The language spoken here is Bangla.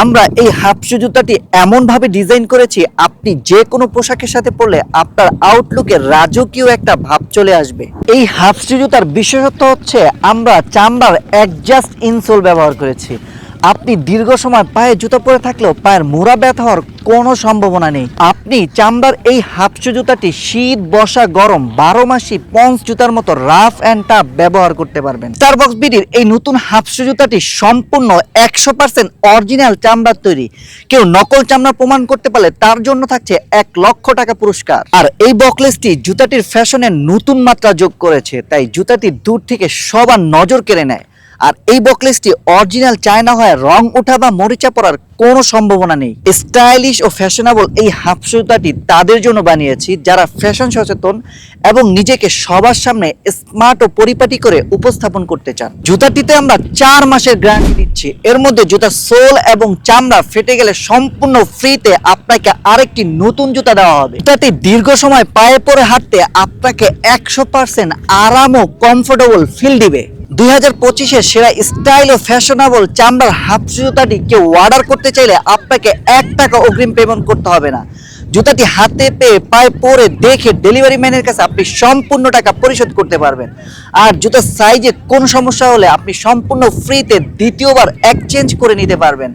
আমরা এই হাফ শু জুতাটি এমন ভাবে ডিজাইন করেছি আপনি যে কোনো পোশাকের সাথে পরলে আপনার আউটলুকে রাজকীয় একটা ভাব চলে আসবে। এই হাফ শু জুতার বিশেষত্ব হচ্ছে আমরা চামড়ার অ্যাডজাস্ট ইনসোল ব্যবহার করেছি। আপনি দীর্ঘ সময় পায়ে জুতা পরে থাকলেও পায়ের মোড়া ব্যথা হওয়ার কোনো সম্ভাবনা নেই। আপনি চামড়ার এই হাফ শু জুতাটি শীত বর্ষা গরম 12 মাসই পন্স জুতার মতো রাফ অ্যান্ড টাফ ব্যবহার করতে পারবেন। স্টারবক্স বিডির এই নতুন হাফ শু জুতাটি সম্পূর্ণ 100% অরিজিনাল চামড়ার তৈরি। কেউ নকল চামড়া প্রমাণ করতে পারলে তার জন্য থাকছে 1 লক্ষ টাকা পুরস্কার। আর এই বকলেসটি জুতাটির ফ্যাশনের নতুন মাত্রা যোগ করেছে, তাই জুতাটি দূর থেকে সবার নজর কেড়ে নেয়। আর এই বকলেসটি অরিজিনাল চায়না হয় রং ওঠা বা মরিচা পড়ার কোনো সম্ভাবনা নেই। স্টাইলিশ ও ফ্যাশনেবল এই হাফ শু জুতাটি তাদের জন্য বানিয়েছি যারা ফ্যাশন সচেতন এবং নিজেকে সবার সামনে স্মার্ট ও পরিপাটি করে উপস্থাপন করতে চান। জুতাটিতে আমরা 4 মাসের গ্যারান্টি দিচ্ছি। এর মধ্যে জুতার সোল এবং চামড়া ফেটে গেলে সম্পূর্ণ ফ্রিতে আপনাকে আরেকটি নতুন জুতা দেওয়া হবে। জুতাটি দীর্ঘ সময় পায়ে পরে হাঁটতে আপনাকে 100% আরাম ও কমফোর্টেবল ফিল দিবে। 2025-এর সেরা স্টাইল ও ফ্যাশনেবল চামড়ার হাফ শু জুতাটি কেউ অর্ডার করতে চাইলে আপনাকে 1 টাকা অগ্রিম পেমেন্ট করতে হবে না। জুতাটি হাতে পেয়ে পায়ে পরে দেখে ডেলিভারি ম্যানের কাছে আপনি সম্পূর্ণ টাকা পরিশোধ করতে পারবেন। আর জুতার সাইজে কোনো সমস্যা হলে আপনি সম্পূর্ণ ফ্রিতে দ্বিতীয়বার এক্সচেঞ্জ করে নিতে পারবেন।